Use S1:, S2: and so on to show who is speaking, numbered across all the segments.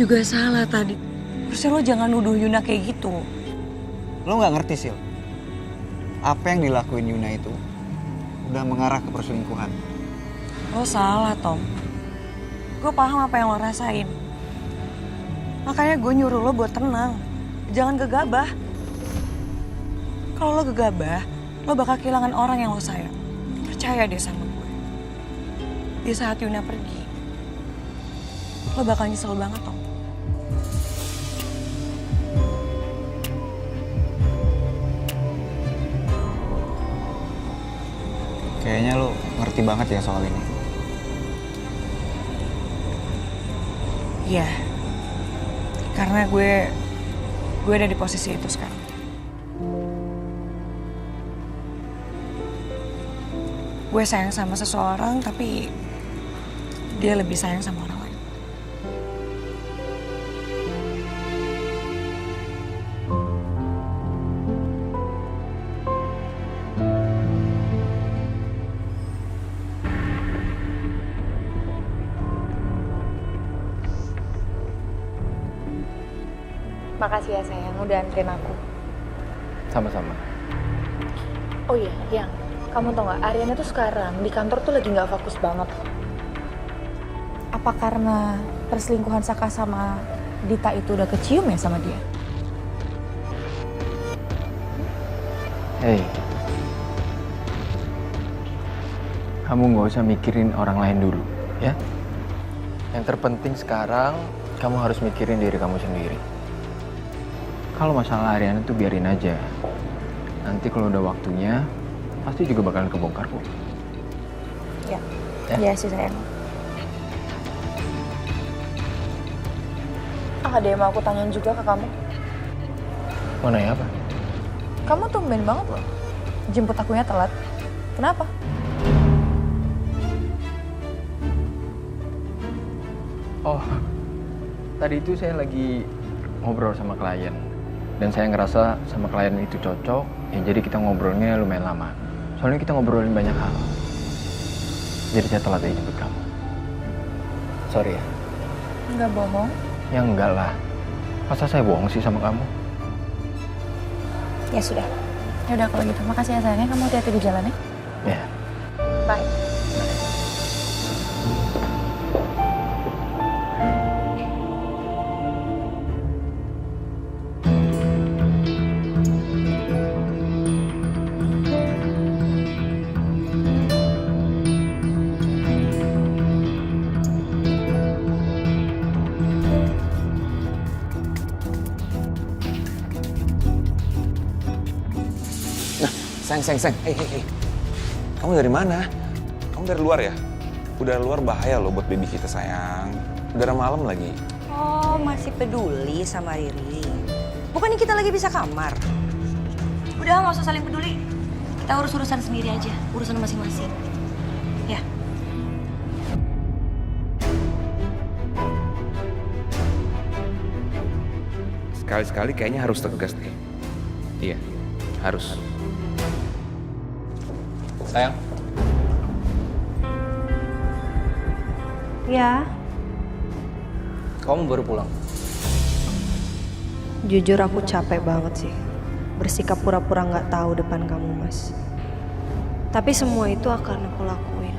S1: juga salah tadi. Terusnya lo jangan nuduh Yuna kayak gitu.
S2: Lo nggak ngerti, Sil. Apa yang dilakuin Yuna itu udah mengarah ke perselingkuhan.
S1: Lo salah, Tom. Gue paham apa yang lo rasain. Makanya gue nyuruh lo buat tenang. Jangan gegabah. Kalau lo gegabah, lo bakal kehilangan orang yang lo sayang. Percaya deh sama gue. Di saat Yuna pergi, lo bakal nyesel banget, Tom.
S2: Kayaknya lo ngerti banget ya soal ini.
S1: Iya. Karena gue ada di posisi itu sekarang. Gue sayang sama seseorang, tapi dia lebih sayang sama orang lain.
S3: Makasih ya sayang, udah anterin aku.
S4: Sama-sama.
S3: Oh iya, Yang, kamu tau gak, Ariana tuh sekarang di kantor tuh lagi gak fokus banget. Apa karena perselingkuhan Saka sama Dita itu udah kecium ya sama dia?
S4: Hei, kamu nggak usah mikirin orang lain dulu, ya. Yang terpenting sekarang, kamu harus mikirin diri kamu sendiri. Kalau masalah Ariana tuh biarin aja. Nanti kalau udah waktunya, pasti juga bakalan kebongkar kok.
S3: Ya,
S4: Ya?
S3: iya sih sayang. Ada yang mau aku tanyain juga ke kamu.
S4: Mau nanya apa?
S3: Kamu tumben banget loh, jemput akunya telat. Kenapa?
S4: Oh, tadi itu saya lagi ngobrol sama klien. Dan saya ngerasa sama klien itu cocok, ya jadi kita ngobrolnya lumayan lama. Soalnya kita ngobrolin banyak hal. Jadi saya telat aja jemput kamu. Sorry ya.
S3: Nggak bohong.
S4: Ya enggak lah. Masa saya bohong sih sama kamu?
S3: Ya sudah. Ya udah kalau gitu, makasih ya sayangnya. Kamu hati-hati di jalan ya.
S4: Ya.
S3: Bye.
S5: Sayang. Hei. Kamu dari mana? Kamu dari luar ya? Udara luar bahaya loh buat baby kita, sayang. Udara malam lagi.
S1: Oh, masih peduli sama Riri. Bukannya kita lagi bisa kamar. Udah, nggak usah saling peduli. Kita urus urusan sendiri aja, urusan masing-masing. Ya.
S5: Sekali-sekali kayaknya harus tegas deh. Iya, harus. Sayang,
S6: Ya,
S4: Kamu baru pulang?
S6: jujur aku capek banget sih. Bersikap pura-pura nggak tahu depan kamu, Mas. Tapi semua itu akan aku lakuin.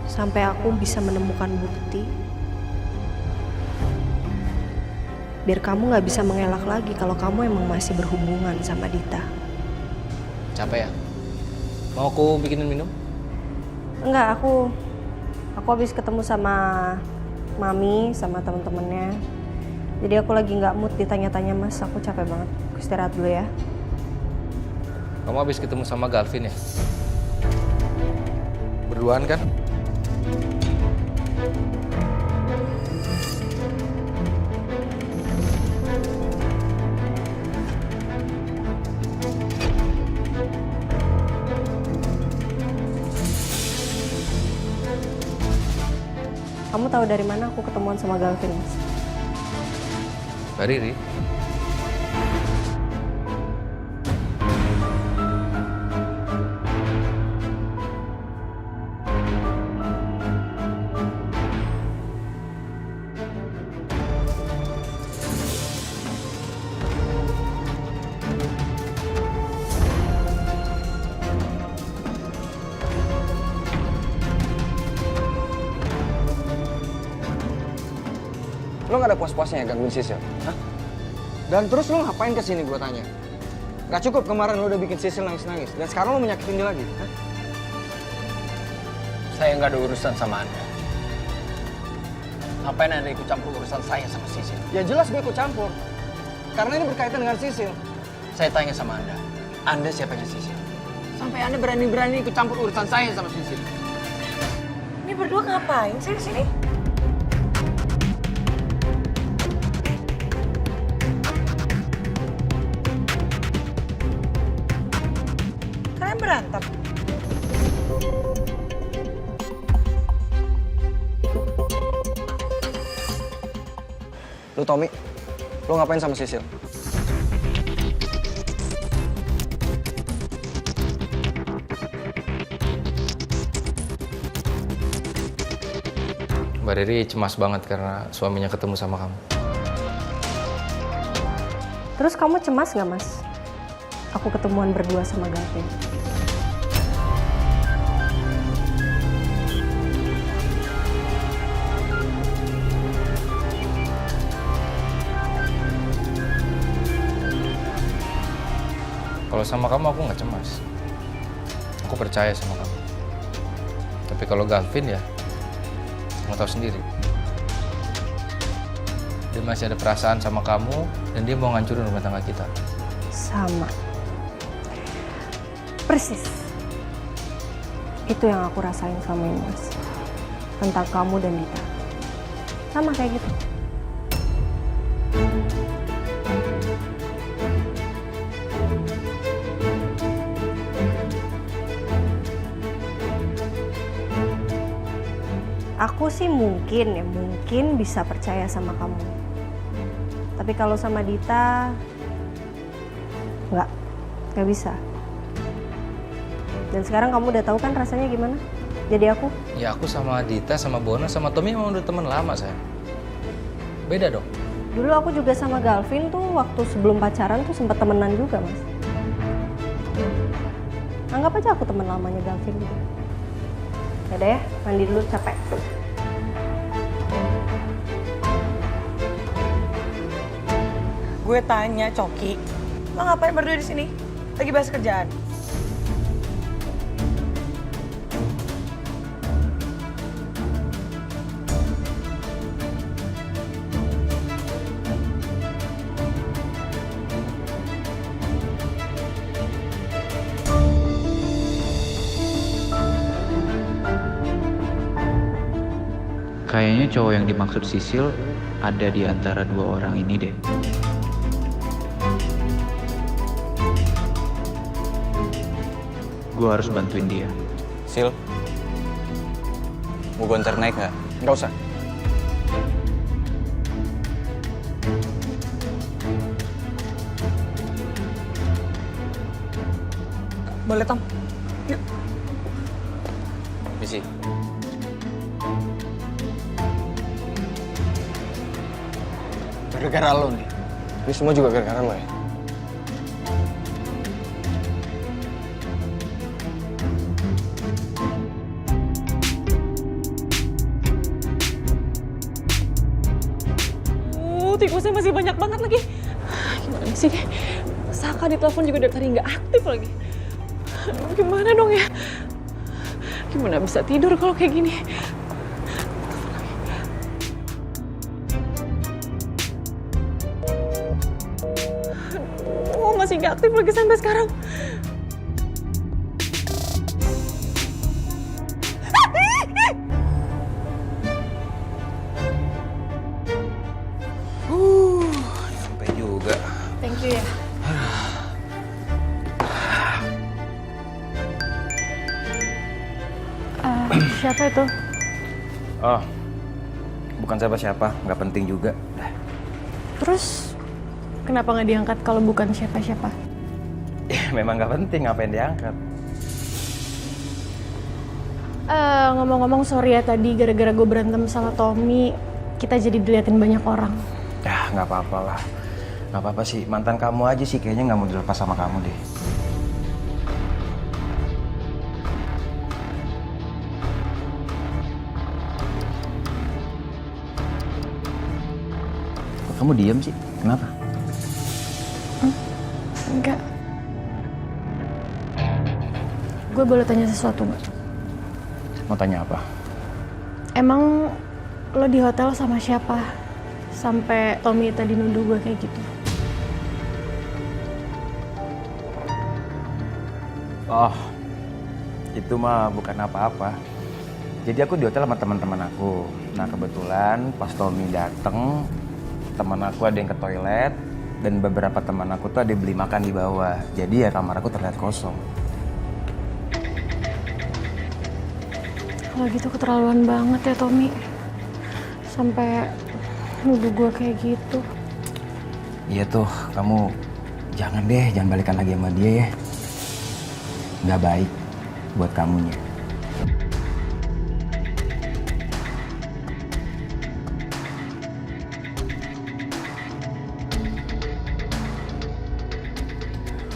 S6: Sampai aku bisa menemukan bukti. Biar kamu nggak bisa mengelak lagi kalau kamu emang masih berhubungan sama Dita.
S4: Capek ya? Mau aku bikinin minum?
S6: Enggak, aku habis ketemu sama Mami, sama temen-temennya. Jadi aku lagi nggak mood ditanya-tanya, Mas. Aku capek banget. Aku istirahat dulu ya.
S4: Kamu habis ketemu sama Galvin ya? Berduaan kan?
S6: Kamu tahu dari mana aku ketemuan sama Galvin, Mas?
S4: Mbak Riri?
S2: gak ada puas-puasnya ya gangguin Sisil? Hah? Dan terus lo ngapain kesini gue tanya? Gak cukup kemarin lo udah bikin Sisil nangis-nangis, dan sekarang lo menyakitin dia lagi. Hah?
S4: Saya nggak ada urusan sama Anda. Ngapain Anda ikut campur urusan saya sama Sisil?
S2: Ya jelas gue ikut campur. Karena ini berkaitan dengan Sisil.
S4: Saya tanya sama Anda siapanya Sisil? Sampai Anda berani-berani ikut campur urusan saya sama Sisil.
S1: Ini berdua ngapain sih di sini? Kalian berantem?
S2: Lu Tommy, lu ngapain sama Sisil?
S7: Mbak Riri cemas banget karena suaminya ketemu sama kamu.
S6: Terus kamu cemas nggak, Mas? Aku ketemuan berdua sama Gavin.
S7: Kalau sama kamu aku nggak cemas. Aku percaya sama kamu. Tapi kalau Gavin ya, kamu tahu sendiri. Dia masih ada perasaan sama kamu dan dia mau ngancurin rumah tangga kita.
S6: Sama. Persis. Itu yang aku rasain selama ini, Mas. Tentang kamu dan Dita. Sama kayak gitu. Aku sih mungkin bisa percaya sama kamu. Tapi kalau sama Dita, nggak bisa. Dan sekarang kamu udah tahu kan rasanya gimana? Jadi aku?
S7: Ya aku sama Dita, sama Bona, sama Tommy emang udah teman lama saya. Beda dong.
S6: Dulu aku juga sama Galvin tuh waktu sebelum pacaran tuh sempat temenan juga, Mas. Anggap aja aku teman lamanya Galvin gitu. Yaudah ya, mandi dulu capek.
S1: Gue tanya, Coki, lo ngapain berdua di sini? Lagi bahas kerjaan?
S8: Kayaknya cowok yang dimaksud Sisil ada di antara dua orang ini deh. Gue harus bantuin dia.
S5: Sil, mau gue antar naik nggak?
S2: Nggak usah.
S1: Boleh, Tom. Yuk.
S5: Misi.
S2: Gara-gara lo nih. Ini semua juga gara-gara lo ya.
S3: Tikusnya masih banyak banget lagi. Gimana sih? Saka di telepon juga dari tadi nggak aktif lagi. Aduh, gimana dong ya? Gimana bisa tidur kalau kayak gini? Aduh, masih nggak aktif lagi sampai sekarang.
S5: Sampai juga.
S3: Thank you ya. Siapa itu?
S4: Oh, bukan siapa-siapa, nggak penting juga.
S3: Terus kenapa nggak diangkat kalau bukan siapa-siapa?
S4: Ya, memang nggak penting, ngapain diangkat?
S3: Ngomong-ngomong sorry ya tadi gara-gara gue berantem sama Tommy, kita jadi diliatin banyak orang.
S4: Ya, nggak apa-apa lah. Nggak apa-apa sih, mantan kamu aja sih kayaknya nggak mau dilepas sama kamu deh. Kamu diem sih, kenapa?
S3: Enggak. Gue boleh tanya sesuatu nggak?
S4: Mau tanya apa?
S3: Emang lo di hotel sama siapa? Sampai Tommy tadi nuduh gue kayak gitu.
S4: Oh, itu mah bukan apa-apa. Jadi aku di hotel sama teman-teman aku. Nah kebetulan pas Tommy dateng, teman aku ada yang ke toilet dan beberapa teman aku tuh ada beli makan di bawah. Jadi ya kamar aku terlihat kosong.
S3: Kalau gitu keterlaluan banget ya Tommy. Sampai nuduh gue kayak gitu.
S4: Iya tuh, kamu jangan balikan lagi sama dia ya. Nggak baik buat kamunya.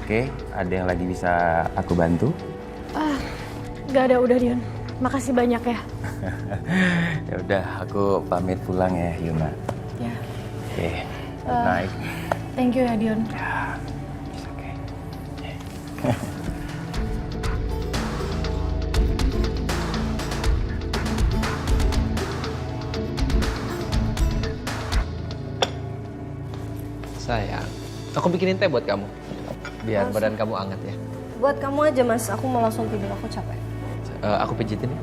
S4: Oke, ada yang lagi bisa aku bantu?
S3: Gak ada, udah Dion. Makasih banyak ya.
S4: Ya udah, aku pamit pulang ya, Yuna.
S3: Ya.
S4: Oke, good night.
S3: Thank you ya Dion.
S4: It's okay.
S7: Sayang, aku bikinin teh buat kamu. Biar badan kamu hangat ya.
S6: Buat kamu aja mas, aku mau langsung tidur, aku capek.
S7: Aku pijitin ya.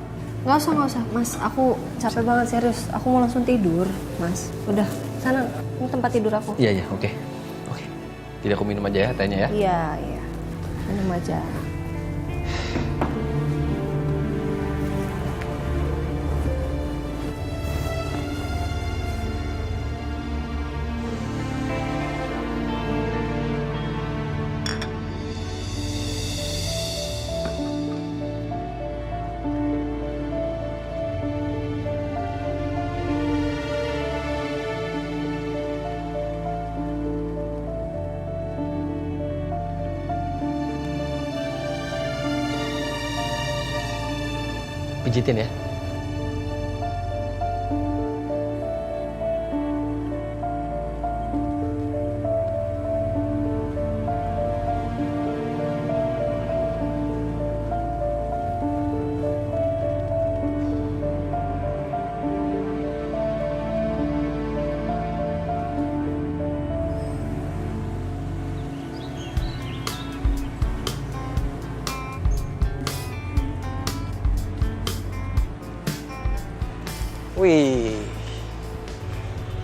S6: Nggak usah mas, aku capek banget serius. Aku mau langsung tidur mas. Udah, sana, ini tempat tidur aku.
S7: Iya, oke. Oke. Jadi aku minum aja ya tehnya ya.
S6: Iya, minum aja.
S7: Pijitin ya.
S2: Wih,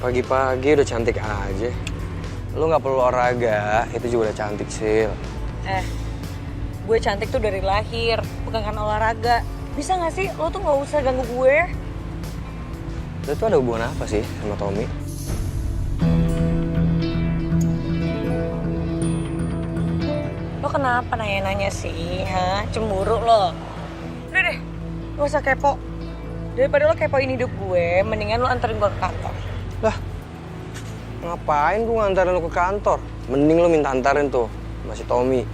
S2: pagi-pagi udah cantik aja. Lu nggak perlu olahraga, itu juga udah cantik, Sil.
S1: Gue cantik tuh dari lahir, bukan karena olahraga. Bisa gak sih lo tuh gak usah ganggu gue?
S2: Lu tuh ada hubungan apa sih sama Tommy?
S1: Lo kenapa nanya-nanya sih, ha? Cemburu lo? Udah deh, gak usah kepo. Daripada lo kepoin hidup gue, mendingan lo anterin gue ke kantor.
S2: Lah, ngapain gue ngantarin lu ke kantor? Mending lu minta antarin tuh, masih Tommy.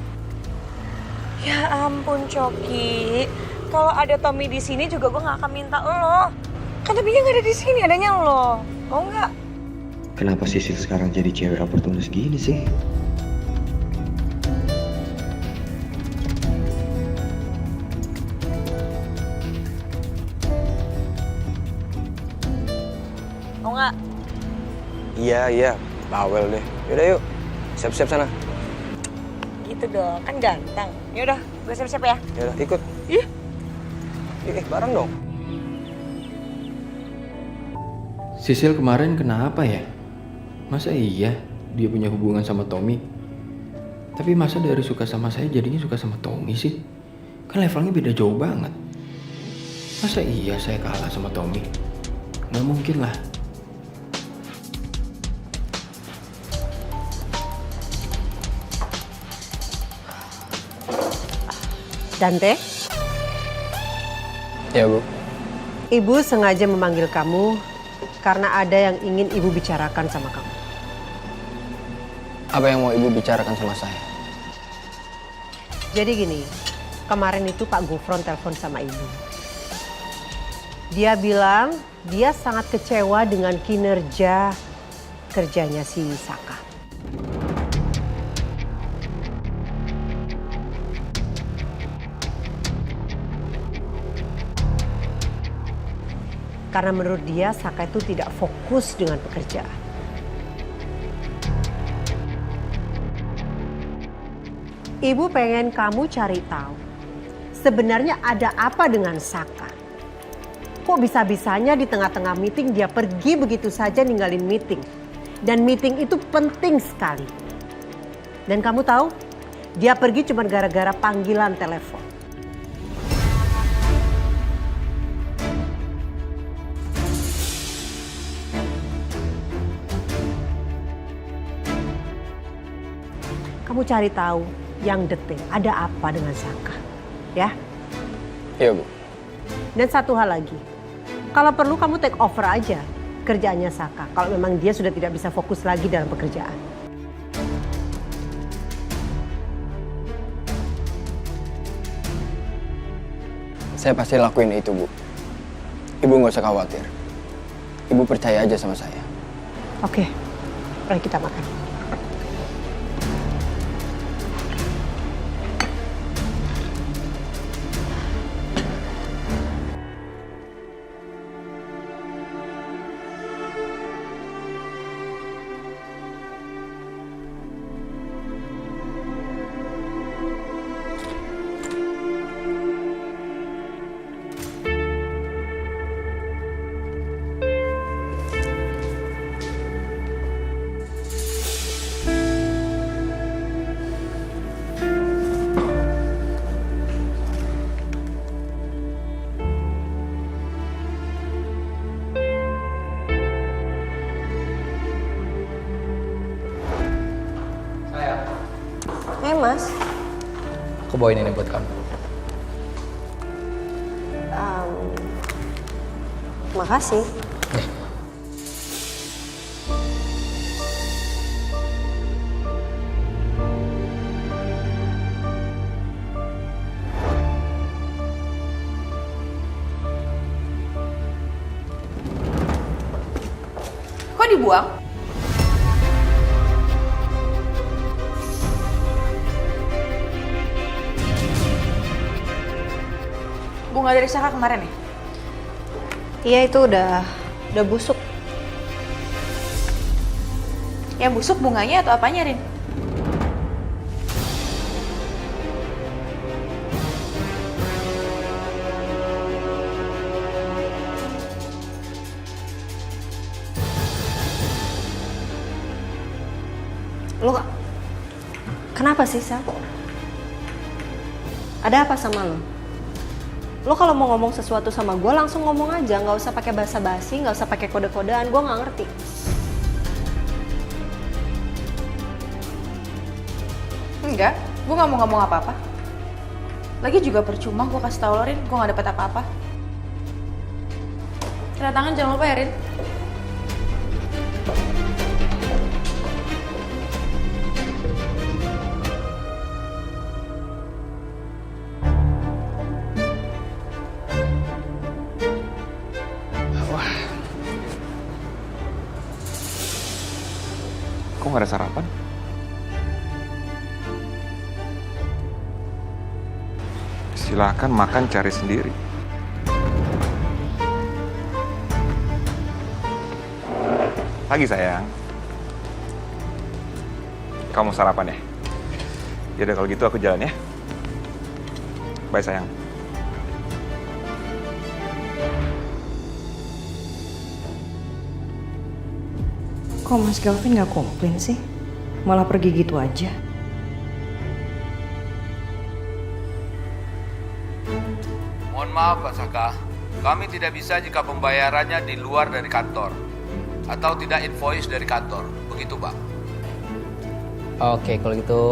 S1: Ya ampun, Coki. Kalau ada Tommy di sini juga gue gak akan minta lo. Kan Tommy-nya gak ada di sini, adanya lo. Mau nggak?
S8: Kenapa Sisil sekarang jadi cewek oportunis gini sih?
S1: Mau nggak?
S2: Iya, bawel deh. Yaudah yuk, siap-siap sana.
S1: Gitu dong, kan ganteng. Yaudah, gue siap-siap ya.
S2: Yaudah, ikut.
S1: Ih.
S2: Bareng dong.
S4: Sisil kemarin kenapa ya? Masa iya dia punya hubungan sama Tommy? Tapi masa dari suka sama saya jadinya suka sama Tommy sih? Kan levelnya beda jauh banget. Masa iya saya kalah sama Tommy? Nggak mungkin lah.
S9: Dante,
S7: Ya, Bu.
S9: Ibu sengaja memanggil kamu karena ada yang ingin Ibu bicarakan sama kamu.
S7: Apa yang mau Ibu bicarakan sama saya?
S9: Jadi gini, kemarin itu Pak Gufron telepon sama Ibu. Dia bilang dia sangat kecewa dengan kinerja kerjanya si Saka. Karena menurut dia Saka itu tidak fokus dengan pekerjaan. Ibu pengen kamu cari tahu sebenarnya ada apa dengan Saka. Kok bisa-bisanya di tengah-tengah meeting dia pergi begitu saja ninggalin meeting. Dan meeting itu penting sekali. Dan kamu tahu dia pergi cuma gara-gara panggilan telepon. Kamu cari tahu yang detail, ada apa dengan Saka, ya?
S2: Iya, Bu.
S9: Dan satu hal lagi, kalau perlu kamu take over aja kerjaannya Saka, kalau memang dia sudah tidak bisa fokus lagi dalam pekerjaan.
S2: Saya pasti lakuin itu, Bu. Ibu nggak usah khawatir. Ibu percaya aja sama saya.
S9: Oke, mari kita makan.
S1: Mas.
S7: Aku bawain ini buat kamu.
S1: Makasih.
S3: Kok dibuang? Bunga dari Saka kemarin ya?
S6: Iya, itu udah busuk.
S3: Yang busuk bunganya atau apanya, Rin?
S6: Lo kenapa sih, Sa? Ada apa sama lo? Lo kalau mau ngomong sesuatu sama gue langsung ngomong aja, nggak usah pakai basa-basi, nggak usah pakai kode-kodean. Gue nggak ngerti.
S3: Enggak, gue nggak mau ngomong apa-apa. Lagi juga percuma gue kasih tau lo, Rin, gue nggak dapet apa-apa. Tanda tangan jangan lupa ya, Rin.
S5: Kok nggak ada sarapan? Silahkan makan cari sendiri. Pagi sayang. Kamu sarapan ya? Yaudah kalau gitu aku jalan ya. Bye sayang.
S1: Kok Mas Galvin nggak komplain sih? Malah pergi gitu aja.
S7: Mohon maaf Pak Saka, kami tidak bisa jika pembayarannya di luar dari kantor atau tidak invoice dari kantor, begitu Pak. Oke, kalau gitu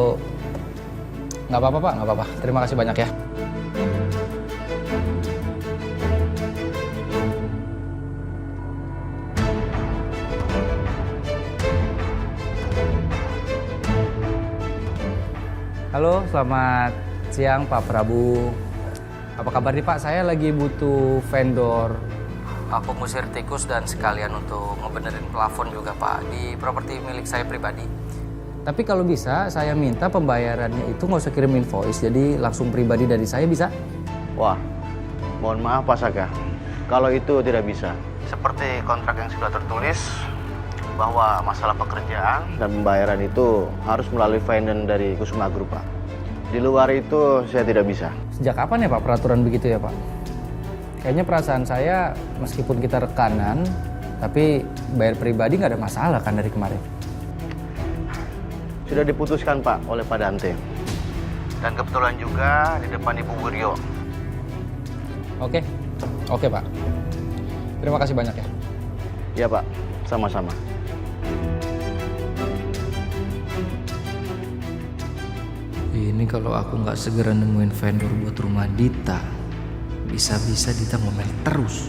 S7: nggak apa-apa Pak, nggak apa-apa. Terima kasih banyak ya. Halo, selamat siang Pak Prabu. Apa kabar nih Pak? Saya lagi butuh vendor Aku ngusir tikus dan sekalian untuk ngebenerin plafon juga Pak di properti milik saya pribadi. Tapi kalau bisa saya minta pembayarannya itu nggak usah kirim invoice, jadi langsung pribadi dari saya bisa?
S10: Wah, mohon maaf Pak Saka, kalau itu tidak bisa. Seperti kontrak yang sudah tertulis, bahwa masalah pekerjaan dan pembayaran itu harus melalui finance dari Kusuma Group, Pak. Di luar itu saya tidak bisa.
S7: Sejak kapan ya Pak peraturan begitu ya Pak? Kayaknya perasaan saya meskipun kita rekanan, tapi bayar pribadi nggak ada masalah kan dari kemarin?
S10: Sudah diputuskan Pak oleh Pak Dante. Dan kebetulan juga di depan Ibu Wiryo.
S7: Oke Pak. Terima kasih banyak ya.
S10: Iya Pak, sama-sama.
S7: Ini kalau aku nggak segera nemuin vendor buat rumah Dita, bisa-bisa Dita ngomel terus.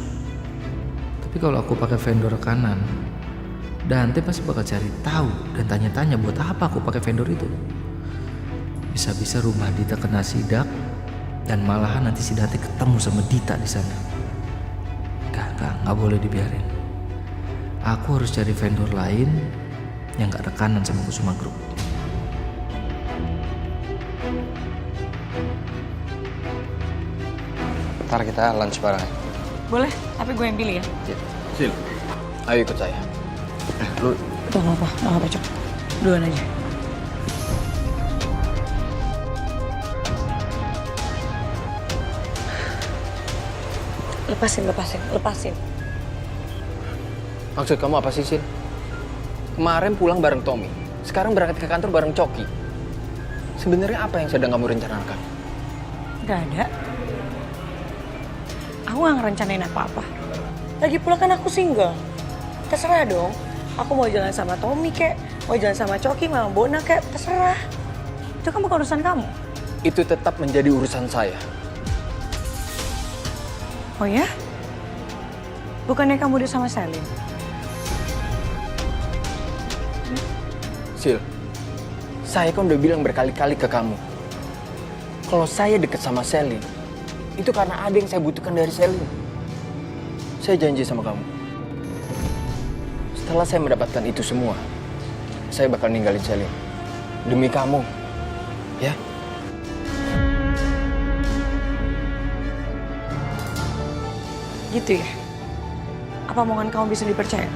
S7: Tapi kalau aku pakai vendor rekanan, Dante pasti bakal cari tahu dan tanya-tanya buat apa aku pakai vendor itu. Bisa-bisa rumah Dita kena sidak dan malahan nanti si Dante ketemu sama Dita di sana. Nggak boleh dibiarin. Aku harus cari vendor lain yang nggak rekanan sama Kusuma Group.
S2: Ntar kita lunch bareng ya.
S3: Boleh, tapi gue yang pilih ya.
S4: Sil, ayo ikut saya. Lu
S3: Udah nggak apa-apa, Cok. Duluan aja. Lepasin.
S4: maksud kamu apa sih, Sil? Kemarin pulang bareng Tommy, sekarang berangkat ke kantor bareng Coki. Sebenarnya apa yang sedang kamu rencanakan?
S1: Gak ada. Aku gak ngerencanain apa-apa. Lagi pula kan aku single. Terserah dong. Aku mau jalan sama Tommy kek, mau jalan sama Coki, sama Bona kek, terserah. Itu kan bukan urusan kamu.
S4: Itu tetap menjadi urusan saya.
S1: Oh ya? Bukannya kamu udah sama Selin?
S4: Sil, saya kan udah bilang berkali-kali ke kamu, kalau saya deket sama Selin, itu karena ada yang saya butuhkan dari Selin. Saya janji sama kamu, setelah saya mendapatkan itu semua, saya bakal ninggalin Selin. Demi kamu, ya?
S1: Gitu ya? Apa omongan kamu bisa dipercaya?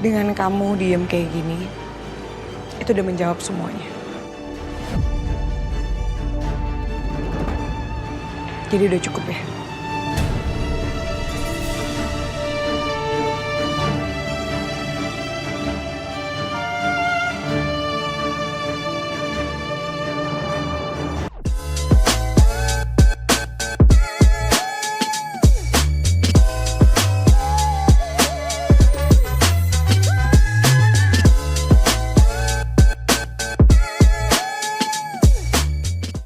S1: Dengan kamu diem kayak gini, itu udah menjawab semuanya. Jadi udah cukup ya?